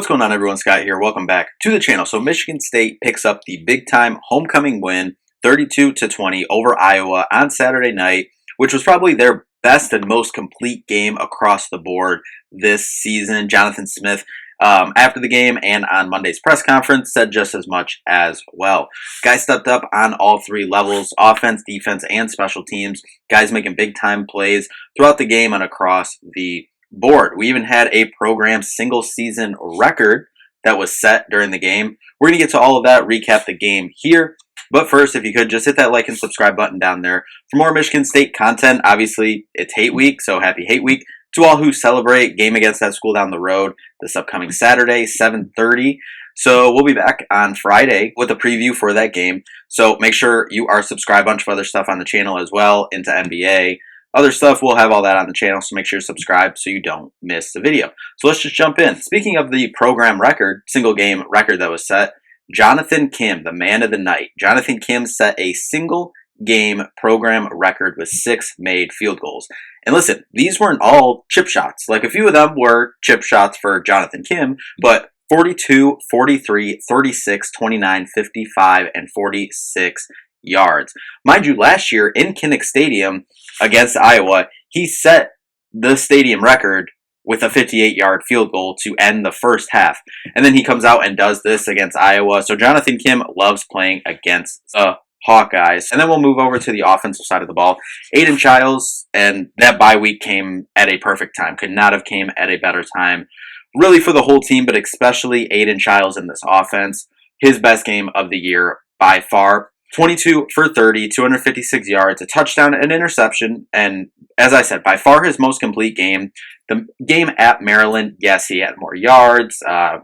What's going on, everyone? Scott here. Welcome back to the channel. So Michigan State picks up the big-time homecoming win, 32-20 over Iowa on Saturday night, which was probably their best and most complete game across the board this season. Jonathan Smith, after the game and on Monday's press conference, said just as much as well. Guys stepped up on all three levels: offense, defense, and special teams. Guys making big-time plays throughout the game and across the board. We even had a program single season record that was set during the game. We're going to get to all of that, recap the game here. But first, if you could just hit that like and subscribe button down there for more Michigan State content. Obviously, it's Hate Week, so happy Hate Week to all who celebrate. Game against that school down the road this upcoming Saturday, 7:30. So we'll be back on Friday with a preview for that game. So make sure you are subscribed. A bunch of other stuff on the channel as well, into NBA. Other stuff, we'll have all that on the channel, so make sure to subscribe so you don't miss the video. So let's just jump in. Speaking of the program record, single game record that was set, Jonathan Kim, the man of the night. Jonathan Kim set a single game program record with 6 made field goals. And listen, these weren't all chip shots. Like, a few of them were chip shots for Jonathan Kim, but 42, 43, 36, 29, 55, and 46 yards. Mind you, last year in Kinnick Stadium against Iowa, he set the stadium record with a 58-yard field goal to end the first half. And then he comes out and does this against Iowa. So Jonathan Kim loves playing against the Hawkeyes. And then we'll move over to the offensive side of the ball. Aiden Childs, and that bye week came at a perfect time. Could not have came at a better time, really, for the whole team, but especially Aiden Childs in this offense. His best game of the year by far. 22 for 30, 256 yards, a touchdown, an interception, and as I said, by far his most complete game. The game at Maryland, yes, he had more yards,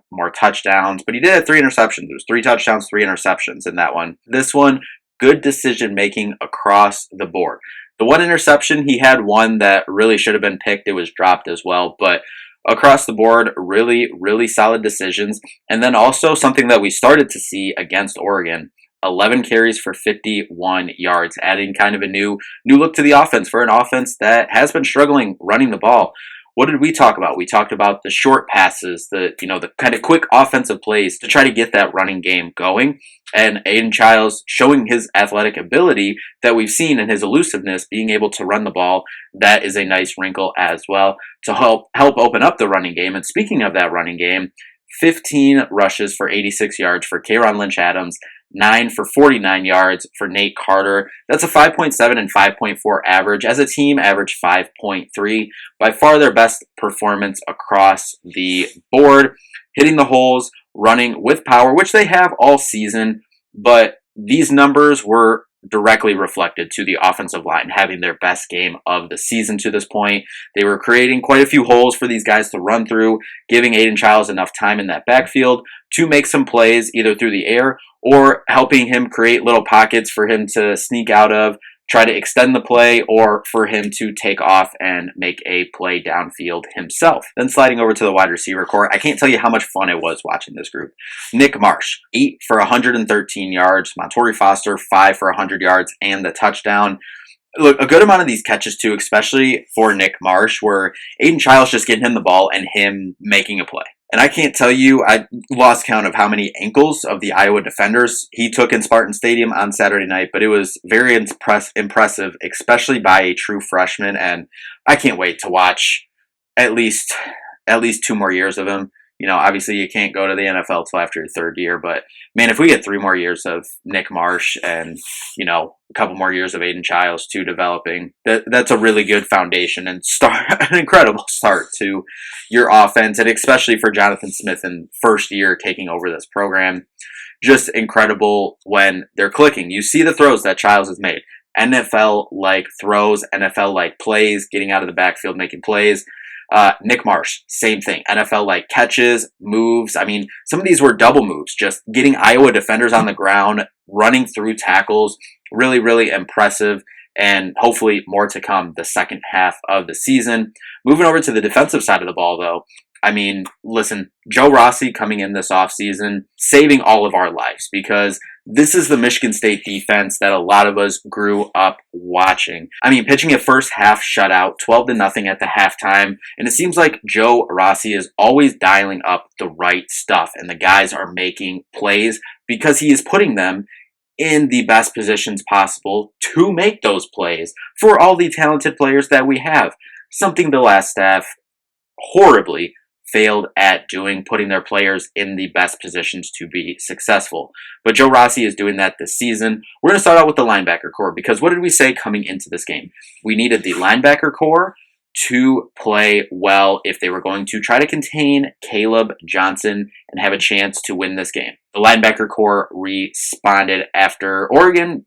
more touchdowns, but he did have 3 interceptions. It was 3 touchdowns, 3 interceptions in that one. This one, good decision-making across the board. The one interception, he had one that really should have been picked. It was dropped as well, but across the board, really, really solid decisions. And then also something that we started to see against Oregon, 11 carries for 51 yards, adding kind of a new look to the offense for an offense that has been struggling running the ball. What did we talk about? We talked about the short passes, the kind of quick offensive plays to try to get that running game going. And Aiden Childs showing his athletic ability that we've seen in his elusiveness, being able to run the ball. That is a nice wrinkle as well to help open up the running game. And speaking of that running game, 15 rushes for 86 yards for K'Ron Lynch-Adams, 9 for 49 yards for Nate Carter. That's a 5.7 and 5.4 average. As a team, average 5.3. By far their best performance across the board. Hitting the holes, running with power, which they have all season. But these numbers were directly reflected to the offensive line having their best game of the season to this point. They were creating quite a few holes for these guys to run through, giving Aiden Childs enough time in that backfield to make some plays either through the air or helping him create little pockets for him to sneak out of, try to extend the play, or for him to take off and make a play downfield himself. Then sliding over to the wide receiver core, I can't tell you how much fun it was watching this group. Nick Marsh, 8 for 113 yards. Montori Foster, 5 for 100 yards and the touchdown. Look, a good amount of these catches too, especially for Nick Marsh, were Aiden Childs just getting him the ball and him making a play. And I can't tell you, I lost count of how many ankles of the Iowa defenders he took in Spartan Stadium on Saturday night, but it was very impressive, especially by a true freshman, and I can't wait to watch at least 2 more years of him. You know, obviously you can't go to the NFL till after your 3rd year, but man, if we get 3 more years of Nick Marsh and, you know, a couple more years of Aiden Childs too developing, that's a really good foundation and an incredible start to your offense, and especially for Jonathan Smith in first year taking over this program. Just incredible when they're clicking. You see the throws that Childs has made. NFL-like throws, NFL-like plays, getting out of the backfield, making plays. Nick Marsh, same thing. NFL-like catches, moves. I mean, some of these were double moves, just getting Iowa defenders on the ground, running through tackles. Really, really impressive, and hopefully more to come the second half of the season. Moving over to the defensive side of the ball, though, I mean, listen, Joe Rossi coming in this offseason, saving all of our lives, because This is the Michigan State defense that a lot of us grew up watching. I mean, pitching at first half shutout, 12-0 at the halftime, and it seems like Joe Rossi is always dialing up the right stuff, and the guys are making plays because he is putting them in the best positions possible to make those plays for all the talented players that we have. Something the last staff horribly failed at doing, putting their players in the best positions to be successful. But Joe Rossi is doing that this season. We're going to start out with the linebacker core because what did we say coming into this game? We needed the linebacker core to play well if they were going to try to contain Caleb Johnson and have a chance to win this game. The linebacker core responded after Oregon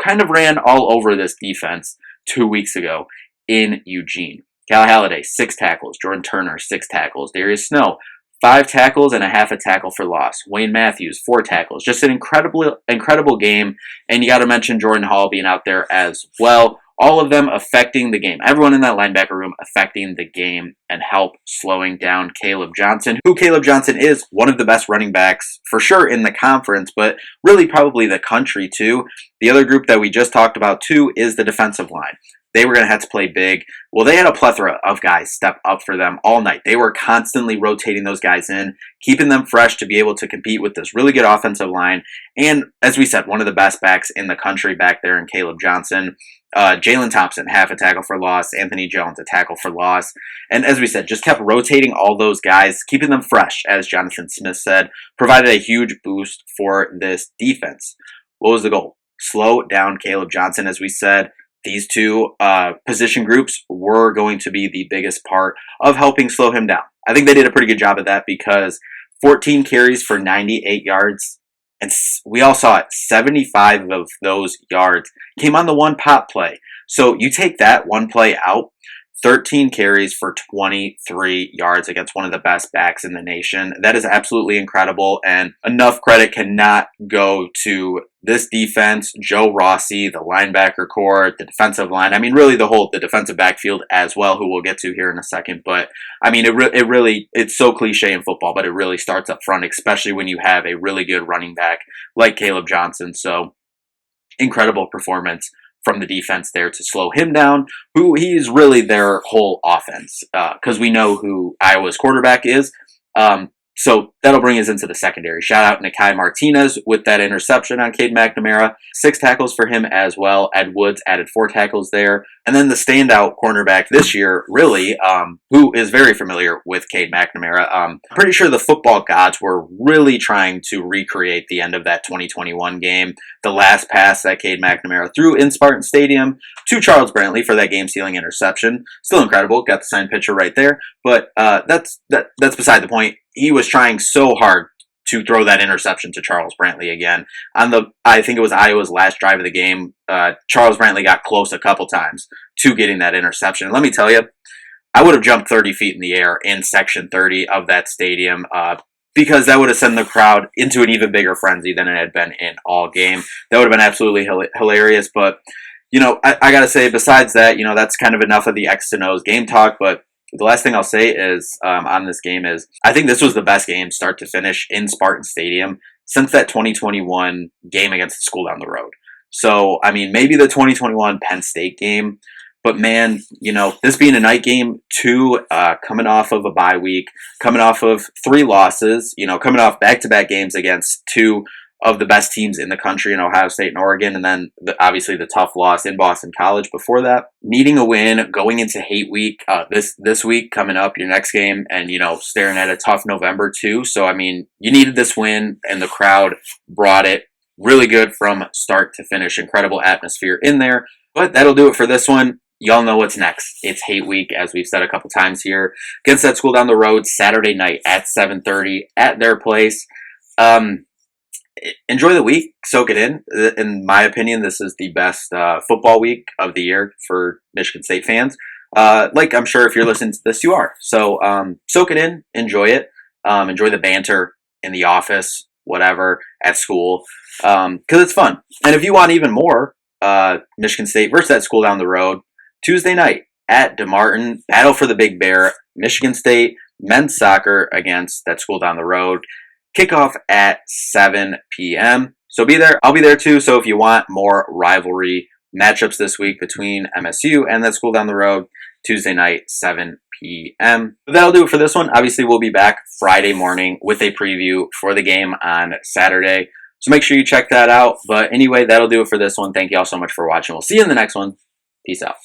kind of ran all over this defense 2 weeks ago in Eugene. Cal Halliday, 6 tackles. Jordan Turner, 6 tackles. Darius Snow, 5 tackles and a half a tackle for loss. Wayne Matthews, 4 tackles. Just an incredible game. And you got to mention Jordan Hall being out there as well. All of them affecting the game. Everyone in that linebacker room affecting the game and help slowing down Caleb Johnson, who Caleb Johnson is one of the best running backs for sure in the conference, but really probably the country too. The other group that we just talked about too is the defensive line. They were going to have to play big. Well, they had a plethora of guys step up for them all night. They were constantly rotating those guys in, keeping them fresh to be able to compete with this really good offensive line. And as we said, one of the best backs in the country back there in Caleb Johnson. Jalen Thompson, half a tackle for loss. Anthony Jones, a tackle for loss. And as we said, just kept rotating all those guys, keeping them fresh, as Jonathan Smith said, provided a huge boost for this defense. What was the goal? Slow down Caleb Johnson, as we said. These two position groups were going to be the biggest part of helping slow him down. I think they did a pretty good job of that because 14 carries for 98 yards, and we all saw it, 75 of those yards came on the one pop play. So you take that one play out, 13 carries for 23 yards against one of the best backs in the nation. That is absolutely incredible, and enough credit cannot go to this defense, Joe Rossi, the linebacker core, the defensive line. I mean, really the defensive backfield as well, who we'll get to here in a second. But I mean, it's so cliche in football, but it really starts up front, especially when you have a really good running back like Caleb Johnson. So incredible performance from the defense there to slow him down, who he's really their whole offense, because we know who Iowa's quarterback is. So that'll bring us into the secondary. Shout out Nakai Martinez with that interception on Cade McNamara. 6 tackles for him as well. Ed Woods added 4 tackles there. And then the standout cornerback this year, really, who is very familiar with Cade McNamara. Pretty sure the football gods were really trying to recreate the end of that 2021 game. The last pass that Cade McNamara threw in Spartan Stadium to Charles Brantley for that game-sealing interception. Still incredible. Got the signed picture right there. But that's beside the point. He was trying so hard to throw that interception to Charles Brantley again. I think it was Iowa's last drive of the game, Charles Brantley got close a couple times to getting that interception. And let me tell you, I would have jumped 30 feet in the air in Section 30 of that stadium because that would have sent the crowd into an even bigger frenzy than it had been in all game. That would have been absolutely hilarious. But, I got to say, besides that, that's kind of enough of the X to O's game talk. But the last thing I'll say is on this game is I think this was the best game start to finish in Spartan Stadium since that 2021 game against the school down the road. So, I mean, maybe the 2021 Penn State game, but man, this being a night game too, coming off of a bye week, coming off of 3 losses, coming off back-to-back games against 2 of the best teams in the country in Ohio State and Oregon, and then obviously the tough loss in Boston College before that. Needing a win, going into hate week, this week coming up, your next game, and staring at a tough November too. So I mean, you needed this win, and the crowd brought it. Really good from start to finish. Incredible atmosphere in there. But that'll do it for this one. Y'all know what's next. It's hate week, as we've said a couple times here. Against that school down the road, Saturday night at 7:30 at their place. Enjoy the week, soak it in. In my opinion, this is the best football week of the year for Michigan State fans. Like I'm sure if you're listening to this, you are. So soak it in, enjoy it. Enjoy the banter in the office, whatever, at school, because it's fun. And if you want even more, Michigan State versus that school down the road, Tuesday night at DeMartin, battle for the Big Bear, Michigan State men's soccer against that school down the road. Kickoff at 7 p.m. So be there. I'll be there too. So if you want more rivalry matchups this week between MSU and that school down the road, Tuesday night, 7 p.m. But that'll do it for this one. Obviously, we'll be back Friday morning with a preview for the game on Saturday. So make sure you check that out. But anyway, that'll do it for this one. Thank you all so much for watching. We'll see you in the next one. Peace out.